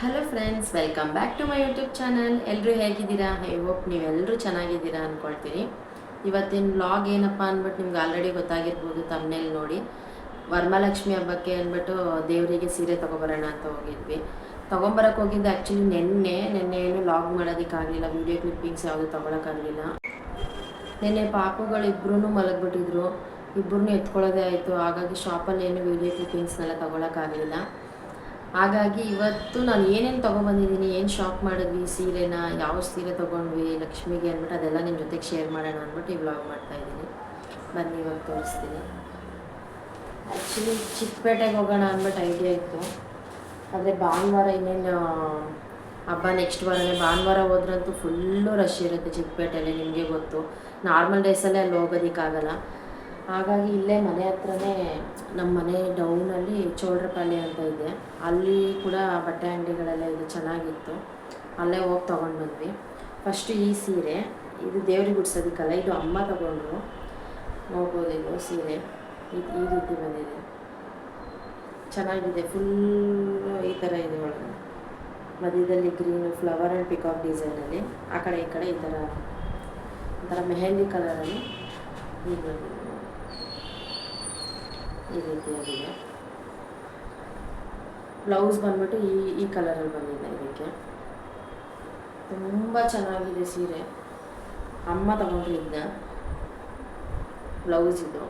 Hello friends, welcome back to my YouTube channel. ಎಲ್ಲರೂ ಹೇಗಿದ್ದೀರಾ? I hope ನೀವೆಲ್ಲರೂ ಚೆನ್ನಾಗಿದ್ದೀರಾ ಅಂದ್ಕೊಳ್ತೀನಿ. ಇವತ್ತಿನ ವ್ಲಾಗ್ ಏನಪ್ಪ ಅಂದ್ಬಿಟ್ಟು ನಿಮ್ಗೆ ಆಲ್ರೆಡಿ ಗೊತ್ತಾಗಿರ್ಬೋದು ತಮ್ಮನೇಲಿ ನೋಡಿ. ವರಮಹಾಲಕ್ಷ್ಮಿ ಹಬ್ಬಕ್ಕೆ ಅಂದ್ಬಿಟ್ಟು ದೇವರಿಗೆ ಸೀರೆ ತೊಗೊಬರೋಣ ಅಂತ ಹೋಗಿದ್ವಿ. ತೊಗೊಂಬರಕ್ಕೆ ಹೋಗಿದ್ದು ಆ್ಯಕ್ಚುಲಿ ನೆನ್ನೆ ಏನು ವ್ಲಾಗ್ ಮಾಡೋದಕ್ಕಾಗಲಿಲ್ಲ, ವೀಡಿಯೋ ಕ್ಲಿಪ್ಪಿಂಗ್ಸ್ ಯಾವುದು ತೊಗೊಳಕ್ಕಾಗಲಿಲ್ಲ. ನೆನ್ನೆ ಪಾಪುಗಳಿಬ್ರು ಮಲಗಿಬಿಟ್ಟಿದ್ರು, ಇಬ್ಬರೂ ಎತ್ಕೊಳ್ಳೋದೇ ಆಯಿತು. ಹಾಗಾಗಿ ಶಾಪಲ್ಲಿ ಏನು ವೀಡಿಯೋ ಕ್ಲಿಪ್ಪಿಂಗ್ಸ್ನೆಲ್ಲ ತೊಗೊಳಕ್ಕಾಗಲಿಲ್ಲ. ಹಾಗಾಗಿ ಇವತ್ತು ನಾನು ಏನೇನು ತೊಗೊಬಂದಿದ್ದೀನಿ, ಏನು ಶಾಪ್ ಮಾಡಿದ್ವಿ, ಸೀರೆನ ಯಾವ ಸೀರೆ ತೊಗೊಂಡ್ವಿ ಲಕ್ಷ್ಮಿಗೆ ಅಂದ್ಬಿಟ್ಟು ಅದೆಲ್ಲ ನಿಮ್ಮ ಜೊತೆಗೆ ಶೇರ್ ಮಾಡೋಣ ಅಂದ್ಬಿಟ್ಟು ಈ ವ್ಲಾಗ್ ಮಾಡ್ತಾಯಿದ್ದೀನಿ. ಬನ್ನಿ ಇವಾಗ ತೋರಿಸ್ತೀನಿ. ಆ್ಯಕ್ಚುಲಿ ಚಿಕ್ಕಪೇಟೆಗೆ ಹೋಗೋಣ ಅಂದ್ಬಿಟ್ಟು ಐಡಿಯಾ ಇತ್ತು. ಆದರೆ ಭಾನುವಾರ ಇನ್ನೇನು ಹಬ್ಬ ನೆಕ್ಸ್ಟ್ ವಾರನೇ, ಭಾನುವಾರ ಹೋದ್ರಂತೂ ಫುಲ್ಲು ರಶ್ ಇರುತ್ತೆ ಚಿಕ್ಕಪೇಟೆಯಲ್ಲಿ, ನಿಮಗೆ ಗೊತ್ತು. ನಾರ್ಮಲ್ ಡೇಸಲ್ಲೇ ಅಲ್ಲಿ ಹೋಗೋದಕ್ಕಾಗಲ್ಲ. ಹಾಗಾಗಿ ಇಲ್ಲೇ ಮನೆ ಹತ್ರನೇ, ನಮ್ಮ ಮನೆ ಡೌನಲ್ಲಿ ಚೋಳ್ರಪಾಳ್ಯ ಅಂತ ಇದೆ, ಅಲ್ಲಿ ಕೂಡ ಬಟ್ಟೆ ಅಂಗಡಿಗಳೆಲ್ಲ ಇದೆ, ಚೆನ್ನಾಗಿತ್ತು. ಅಲ್ಲೇ ಹೋಗಿ ತೊಗೊಂಡು ಬಂದ್ವಿ. ಫಸ್ಟು ಈ ಸೀರೆ, ಇದು ದೇವ್ರಿಗೆ ಉಡ್ಸೋದಕ್ಕಲ್ಲ, ಇದು ಅಮ್ಮ ತೊಗೊಂಡ್ರು. ನೋಡ್ಬೋದು, ಇದು ಸೀರೆ ಈ ರೀತಿ ಬಂದಿದೆ, ಚೆನ್ನಾಗಿದೆ. ಫುಲ್ಲು ಈ ಥರ ಇದೆ, ಒಳಗೆ ಮಧ್ಯದಲ್ಲಿ ಗ್ರೀನು ಫ್ಲವರ್ ಆ್ಯಂಡ್ ಪಿಕಾಕ್ ಡಿಸೈನಲ್ಲಿ, ಆ ಕಡೆ ಈ ಕಡೆ ಈ ಥರ ಒಂಥರ ಮೆಹಂದಿ ಕಲರಲ್ಲಿ ಈಗ ಬಂದಿದೆ, ಈ ರೀತಿಯಾಗಿದೆ. ಬ್ಲೌಸ್ ಬಂದ್ಬಿಟ್ಟು ಈ ಕಲರಲ್ಲಿ ಬಂದಿದೆ. ಇದಕ್ಕೆ ತುಂಬ ಚೆನ್ನಾಗಿದೆ ಸೀರೆ, ಅಮ್ಮ ತಗೊಂಡಿದ್ದ ಬ್ಲೌಸ್ ಇದು.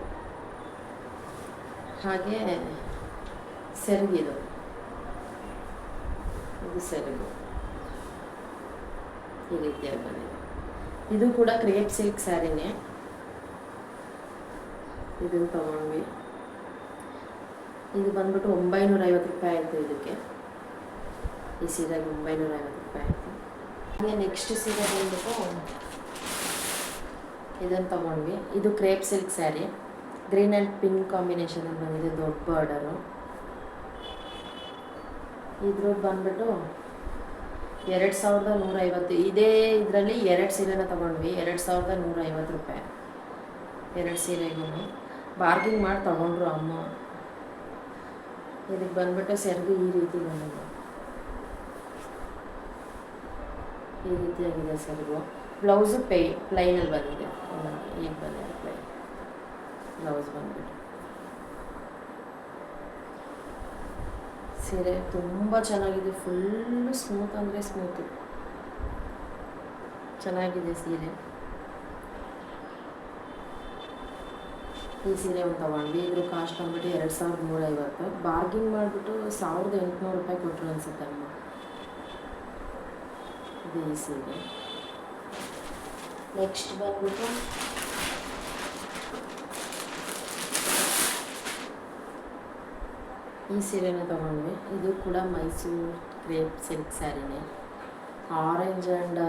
ಹಾಗೆ ಸೆರಗಿದು, ಇದು ಸೆರಗು ಈ ರೀತಿಯಾಗಿ ಬಂದಿದೆ. ಇದು ಕೂಡ ಕ್ರೇಪ್ ಸಿಲ್ಕ್ ಸ್ಯಾರಿನೇ, ಇದನ್ನು ತಗೊಂಡ್ವಿ. ಇದು ಬಂದ್ಬಿಟ್ಟು 950 ರೂಪಾಯಿ ಆಯಿತು. ಇದಕ್ಕೆ ಈ ಸೀರೆಗೆ 950 ರೂಪಾಯಿ ಆಯಿತು. ಹಾಗೆ ನೆಕ್ಸ್ಟ್ ಸೀರೆ ಬಂದ್ಬಿಟ್ಟು ಇದನ್ನು ತೊಗೊಂಡ್ವಿ. ಇದು crepe silk saree, green and pink ಕಾಂಬಿನೇಷನಲ್ಲಿ ಬಂದಿದೆ, ದೊಡ್ಡ ಬಾರ್ಡರು. ಇದ್ರದ್ದು ಬಂದ್ಬಿಟ್ಟು 2150. ಇದೇ ಇದರಲ್ಲಿ 2 ಸೀರೆನ ತೊಗೊಂಡ್ವಿ, 2150 ರೂಪಾಯಿ. 2 ಸೀರೆಗೂ ಬಾರ್ಗಿಂಗ್ ಮಾಡಿ ತೊಗೊಂಡ್ರು ಅಮ್ಮ. ಇದಕ್ಕೆ ಬಂದ್ಬಿಟ್ಟು ಸೆರಗು ಈ ರೀತಿ ಬಂದಿದೆ, ಈ ರೀತಿಯಾಗಿದೆ ಸೆರಗು. ಬ್ಲೌಸು ಪ್ಲೈನಲ್ಲಿ ಬಂದಿದೆ, ಈಗ ಬಂದಿದೆ ಪ್ಲೈನ್ ಬ್ಲೌಸ್ ಬಂದ್ಬಿಟ್ಟು. ಸೀರೆ ತುಂಬ ಚೆನ್ನಾಗಿದೆ, ಫುಲ್ಲು ಸ್ಮೂತ್ ಅಂದರೆ ಸ್ಮೂತು, ಚೆನ್ನಾಗಿದೆ ಸೀರೆ. ಈ ಸೀರೆ ಒಂದು ತೊಗೊಂಡ್ವಿ. ಇದ್ರ ಕಾಸ್ಟ್ ಬಂದ್ಬಿಟ್ಟು 2350. ಬಾರ್ಗಿಂಗ್ ಮಾಡಿಬಿಟ್ಟು 1800 ರೂಪಾಯಿ ಕೊಟ್ಟರು ಅನಿಸುತ್ತೆ ಅಮ್ಮ. ಇದು ಈ ಸೀರೆ. ನೆಕ್ಸ್ಟ್ ಬಂದ್ಬಿಟ್ಟು ಈ ಸೀರೆನ ತೊಗೊಂಡ್ವಿ. ಇದು ಕೂಡ ಮೈಸೂರು ಕ್ರೇಪ್ ಸಿಲ್ಕ್ ಸ್ಯಾರಿನೇ, ಆರೆಂಜ್ ಆ್ಯಂಡ್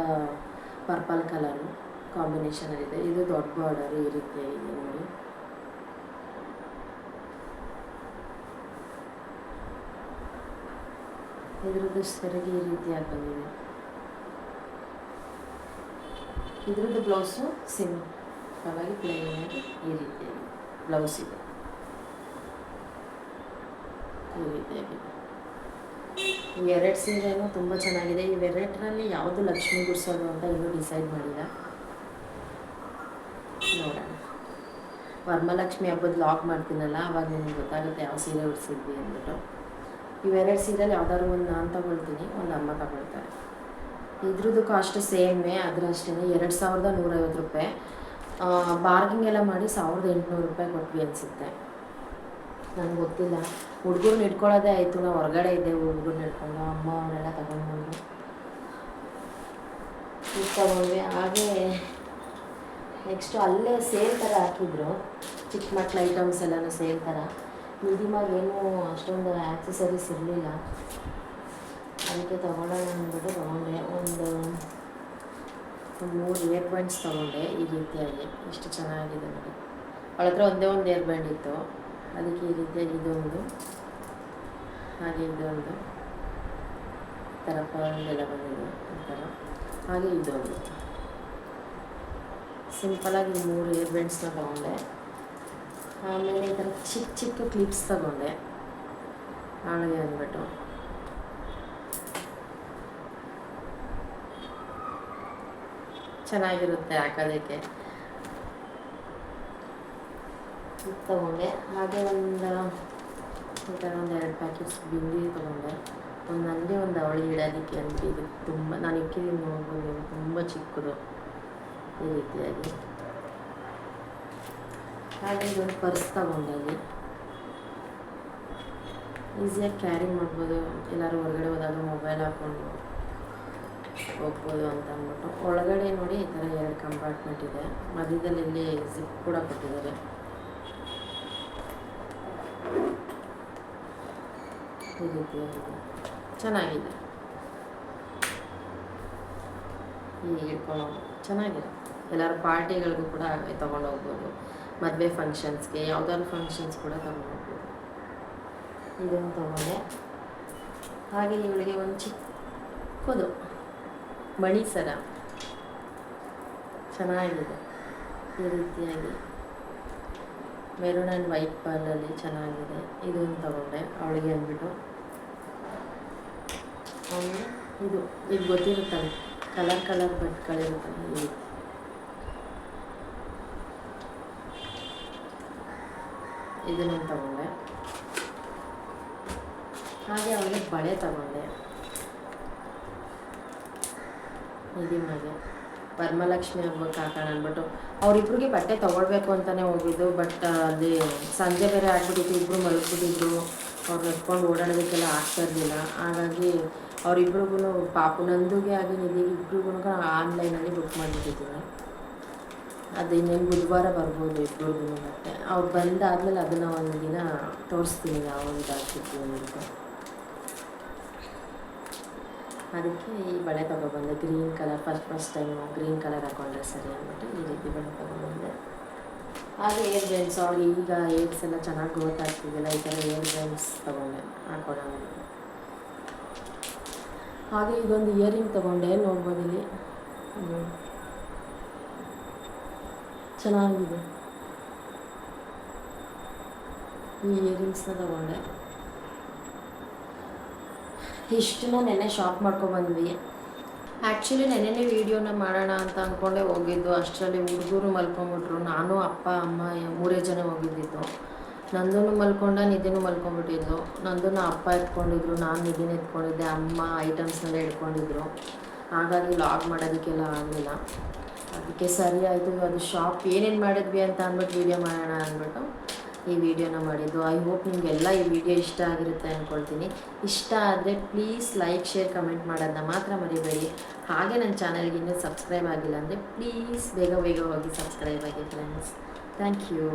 ಪರ್ಪಲ್ ಕಲರು ಕಾಂಬಿನೇಷನಲ್ಲಿದೆ. ಇದು ದೊಡ್ಡ ಬಾರ್ಡರ್ ಈ ರೀತಿಯಾಗಿದೆ ನೋಡಿ. ಇದ್ರದ್ದು ಸೆರಗಿ ಈ ರೀತಿಯಾಗಿ ಬಂದಿದೆ. ಇದ್ರದ್ದು ಬ್ಲೌಸು ಸಿಂಪಲಾಗಿ ಪ್ಲೇನ್ ಈ ರೀತಿಯಾಗಿ ಬ್ಲೌಸ್ ಇದೆ, ಈ ರೀತಿಯಾಗಿದೆ. ಇವೆರಡು ಸೀರೆನೂ ತುಂಬ ಚೆನ್ನಾಗಿದೆ. ಇವೆರಡರಲ್ಲಿ ಯಾವುದು ಲಕ್ಷ್ಮಿ ಗುಡ್ಸೋದು ಅಂತ ಇನ್ನೂ ಡಿಸೈಡ್ ಮಾಡಿಲ್ಲ, ನೋಡೋಣ. ವರಮಹಾಲಕ್ಷ್ಮಿ ಹಬ್ಬದ ವ್ಲಾಗ್ ಮಾಡ್ತೀನಲ್ಲ, ಅವಾಗ ನಿಮ್ಗೆ ಗೊತ್ತಾಗುತ್ತೆ ಯಾವ ಸೀರೆ ಉಡ್ಸಿದ್ವಿ ಅಂದ್ಬಿಟ್ಟು. ಇವೆರಡು ಸೀರೆಯಲ್ಲಿ ಯಾವ್ದಾದ್ರು ಒಂದು ನಾನು ತೊಗೊಳ್ತೀನಿ, ಒಂದು ಅಮ್ಮ ತೊಗೊಳ್ತಾರೆ. ಇದ್ರದ್ದು ಕಾಸ್ಟ್ ಸೇಮೇ, ಆದರೆ ಅಷ್ಟೇ 2150 ರೂಪಾಯಿ. ಬಾರ್ಗಿಂಗ್ ಎಲ್ಲ ಮಾಡಿ 1800 ರೂಪಾಯಿ ಕೊಟ್ವಿ ಅನಿಸುತ್ತೆ, ನನಗೆ ಗೊತ್ತಿಲ್ಲ. ಹುಡುಗರನ್ನ ಇಟ್ಕೊಳ್ಳೋದೇ ಆಯಿತು, ನಾವು ಹೊರಗಡೆ ಇದ್ದೇವೆ, ಹುಡುಗರನ್ನ ಇಟ್ಕೊಂಡು ಅಮ್ಮ ಅವರೆಲ್ಲ ತಗೊಂಡ್ಬಂದು ಇದು ತೊಗೊಂಡ್ವಿ. ಹಾಗೆ ನೆಕ್ಸ್ಟು ಅಲ್ಲೇ ಸೇಲ್ ಥರ ಹಾಕಿದ್ರು, ಚಿಕ್ಕ ಮಕ್ಳ ಐಟಮ್ಸ್ ಎಲ್ಲನೂ ಸೇಲ್ ಥರ. ಮೀಡಿಯಮಾಗಿ ಏನೂ ಅಷ್ಟೊಂದು ಆ್ಯಕ್ಸಸರೀಸ್ ಇರಲಿಲ್ಲ, ಅದಕ್ಕೆ ತೊಗೊಳ್ಳೋಣ ಅಂದ್ಬಿಟ್ಟು ತೊಗೊಂಡೆ. ಒಂದು 3 ಇಯರ್ ಬ್ಯಾಂಡ್ಸ್ ತೊಗೊಂಡೆ ಈ ರೀತಿಯಾಗಿ. ಎಷ್ಟು ಚೆನ್ನಾಗಿದೆ ನೋಡಿ. ಅವಳ ಹತ್ರ ಒಂದೇ ಒಂದು ಇಯರ್ ಬ್ಯಾಂಡ್ ಇತ್ತು, ಅದಕ್ಕೆ ಈ ರೀತಿಯಾಗಿ ಇದೊಂದು, ಹಾಗೆ ಇದೊಂದು ಥರ ಪರ್ಲೆಲ್ಲ ಬಂದಿದೆ ಈ ಥರ. ಹಾಗೆ ಇದೊಂದು ಸಿಂಪಲಾಗಿ 3 ಇಯರ್ ಬ್ಯಾಂಡ್ಸ್ನ ತೊಗೊಂಡೆ. ಆಮೇಲೆ ಈ ಥರ ಚಿಕ್ಕ ಚಿಕ್ಕ ಕ್ಲಿಪ್ಸ್ ತೊಗೊಂಡೆ, ನಾಳೆಗೆ ಅಂದ್ಬಿಟ್ಟು ಚೆನ್ನಾಗಿರುತ್ತೆ ಹಾಕೋದಕ್ಕೆ. ಇದು ತೊಗೊಂಡೆ. ಹಾಗೆ ಈ ಥರ ಒಂದು 2 ಪ್ಯಾಕೆಟ್ಸ್ ಬಿಂದಿ ತೊಗೊಂಡೆ. ಒಂದು ನನಗೆ ಒಂದು ಅವಳಿಗೆ ಇಡೋದಕ್ಕೆ ಅಂತ. ಇದು ತುಂಬ ನಾನು ಇಕ್ಕಿದ್ದೀನಿ ನೋಡ್ಬೋದು ನೀವು, ತುಂಬ ಚಿಕ್ಕದು ಈ ರೀತಿಯಾಗಿ. ಹಾಗೆ ಇದೊಂದು ಪರ್ಸ್ ತೊಗೊಂಡೆ. ಅಲ್ಲಿ ಈಸಿಯಾಗಿ ಕ್ಯಾರಿ ಮಾಡ್ಬೋದು, ಎಲ್ಲರೂ ಹೊರಗಡೆ ಹೋದಾಗ ಮೊಬೈಲ್ ಹಾಕ್ಕೊಂಡು ಹೋಗ್ಬೋದು ಅಂತ ಅಂದ್ಬಿಟ್ಟು. ಒಳಗಡೆ ನೋಡಿ ಈ ಥರ 2 ಕಂಪಾರ್ಟ್ಮೆಂಟ್ ಇದೆ, ಮಧ್ಯದಲ್ಲಿ ಇಲ್ಲಿ ಜಿಪ್ ಕೂಡ ಕೊಟ್ಟಿದ್ದಾರೆ. ಈ ರೀತಿಯಾಗಿದೆ, ಚೆನ್ನಾಗಿದೆ. ಈಗ ಇಟ್ಕೊಂಡು ಚೆನ್ನಾಗಿದೆ. ಎಲ್ಲರೂ ಪಾರ್ಟಿಗಳಿಗೂ ಕೂಡ ತೊಗೊಂಡು ಹೋಗ್ಬೋದು, ಮದುವೆ ಫಂಕ್ಷನ್ಸ್ಗೆ, ಯಾವುದಾದ್ರು ಫಂಕ್ಷನ್ಸ್ ಕೂಡ ತೊಗೊಂಡು ಹೋಗ್ಬೋದು. ಇದನ್ನು ತೊಗೊಂಡೆ. ಹಾಗೆ ಇವಳಿಗೆ ಒಂದು ಚಿಕ್ಕದು ಮಣಿ ಸರ ಚೆನ್ನಾಗಿದೆ. ಈ ರೀತಿಯಾಗಿ ಮೆರೂನ್ ಆ್ಯಂಡ್ ವೈಟ್ ಪರ್ಲಲ್ಲಿ ಚೆನ್ನಾಗಿದೆ. ಇದನ್ನು ತೊಗೊಂಡೆ ಅವಳಿಗೆ ಅಂದ್ಬಿಟ್ಟು. ಆಮೇಲೆ ಇದು ಗೊತ್ತಿರುತ್ತಲ್ಲ, ಕಲರ್ ಬಟ್ಟೆಗಳಿರುತ್ತಲ್ಲ, ಇದನ್ನು ತೊಗೊಂಡೆ. ಹಾಗೆ ಅವಳಿಗೆ ಬಳೆ ತಗೊಂಡೆ. ನಿಧಿಮಗೆ ವರಮಹಾಲಕ್ಷ್ಮಿ ಹಬ್ಬಕ್ಕೆ ಹಾಕೋಣ ಅಂದ್ಬಿಟ್ಟು ಅವರಿಬ್ರಿಗೆ ಬಟ್ಟೆ ತೊಗೊಳ್ಬೇಕು ಅಂತಲೇ ಹೋಗಿದ್ದು. ಬಟ್ ಅಲ್ಲಿ ಸಂಜೆ ಬೇರೆ ಆಗ್ಬಿಟ್ಟಿತ್ತು, ಇಬ್ಬರು ಮಲ್ಬಿಟ್ಟಿದ್ರು, ಅವ್ರು ಎತ್ಕೊಂಡು ಓಡಾಡೋದಕ್ಕೆಲ್ಲ ಆಗ್ತಾಯಿರಲಿಲ್ಲ. ಹಾಗಾಗಿ ಅವರಿಬ್ರಿಗೂ ಪಾಪು ನಂದುಗೆ ಆಗಿ ನಿಧಿಗೆ ಇಬ್ರಿಗೂ ಆನ್ಲೈನಲ್ಲಿ ಬುಕ್ ಮಾಡಿಬಿಟ್ಟಿದ್ದೀನಿ. ಅದು ಇನ್ನೇನು ಬುಧವಾರ ಬರ್ಬೋದು ಇಬ್ರಿಗೂ. ಮತ್ತು ಅವ್ರು ಬಂದಾದಮೇಲೆ ಅದನ್ನು ಒಂದು ದಿನ ತೋರಿಸ್ತೀನಿ ಯಾವ ಇದಾಗ್ತಿತ್ತು ಅಂತ. ಅದಕ್ಕೆ ಈ ಬಳೆ ತೊಗೊಬಂದೆ. Green colour first time green colour ಹಾಕೊಂಡ್ರೆ ಸರಿ ಅಂದ್ಬಿಟ್ಟು ಈ ರೀತಿ ಬಳೆ ತೊಗೊಬಂದೆ. ಹಾಗೆ ಏರ್ ಬ್ಯಾಂಡ್ಸ್, ಅವ್ರಿಗೆ ಈಗ ಏರ್ಸ್ ಎಲ್ಲ ಚೆನ್ನಾಗಿ ಗ್ರೋತ್ ಆಗ್ತಿದ್ದಿಲ್ಲ, ಈ ಥರ ಏರ್ ಬ್ಯಾಂಡ್ಸ್ ತೊಗೊಂಡೆ ಹಾಕೊಳ್ಳೋ. ಹಾಗೆ ಇದೊಂದು ಇಯರಿಂಗ್ ತೊಗೊಂಡೆ, ನೋಡ್ಬೋದು ಇಲ್ಲಿ ಚೆನ್ನಾಗಿದೆ. ಈ ಇಯರಿಂಗ್ಸ್ನ ತೊಗೊಂಡೆ. ಇಷ್ಟನ್ನ ನೆನ್ನೆ ಶಾಪ್ ಮಾಡ್ಕೊಬಂದ್ವಿ. ಆ್ಯಕ್ಚುಲಿ ನೆನ್ನೆನೇ ವೀಡಿಯೋನ ಮಾಡೋಣ ಅಂತ ಅಂದ್ಕೊಂಡೆ ಹೋಗಿದ್ದು. ಅಷ್ಟರಲ್ಲಿ ಹುಡುಗರು ಮಲ್ಕೊಂಬಿಟ್ರು. ನಾನು ಅಪ್ಪ ಅಮ್ಮ 3 ಜನ ಹೋಗಿದ್ದಿದ್ದು. ನಂದೂ ಮಲ್ಕೊಂಡ, ನಿಧಿನೂ ಮಲ್ಕೊಂಡ್ಬಿಟ್ಟಿದ್ದು. ನಂದನ್ನು ಅಪ್ಪ ಎತ್ಕೊಂಡಿದ್ರು, ನಾನು ನಿಧಿನ ಎತ್ಕೊಂಡಿದ್ದೆ, ಅಮ್ಮ ಐಟಮ್ಸ್ನೆಲ್ಲ ಇಟ್ಕೊಂಡಿದ್ರು. ಹಾಗಾಗಿ ಲಾಗ್ ಮಾಡೋದಕ್ಕೆಲ್ಲ ಆಗಲಿಲ್ಲ. ಅದಕ್ಕೆ ಸರಿ ಆಯಿತು, ಅದು ಶಾಪ್ ಏನೇನು ಮಾಡಿದ್ವಿ ಅಂತ ಅಂದ್ಬಿಟ್ಟು ವೀಡಿಯೋ ಮಾಡೋಣ ಅಂದ್ಬಿಟ್ಟು ಈ ವಿಡಿಯೋನ ಮಾಡಿದ್ದು. ಐ ಹೋಪ್ ನಿಮಗೆಲ್ಲ ಈ ವಿಡಿಯೋ ಇಷ್ಟ ಆಗಿರುತ್ತೆ ಅಂದ್ಕೊಳ್ತೀನಿ. ಇಷ್ಟ ಆದರೆ ಪ್ಲೀಸ್ ಲೈಕ್, ಶೇರ್, ಕಮೆಂಟ್ ಮಾಡೋದನ್ನ ಮಾತ್ರ ಮರಿಬೇಡಿ. ಹಾಗೆ ನನ್ನ ಚಾನಲ್ಗೆ ಇನ್ನೂ ಸಬ್ಸ್ಕ್ರೈಬ್ ಆಗಿಲ್ಲ ಅಂದರೆ ಪ್ಲೀಸ್ ಬೇಗ ಹೋಗಿ ಸಬ್ಸ್ಕ್ರೈಬ್ ಆಗಿ ಫ್ರೆಂಡ್ಸ್. Thank you.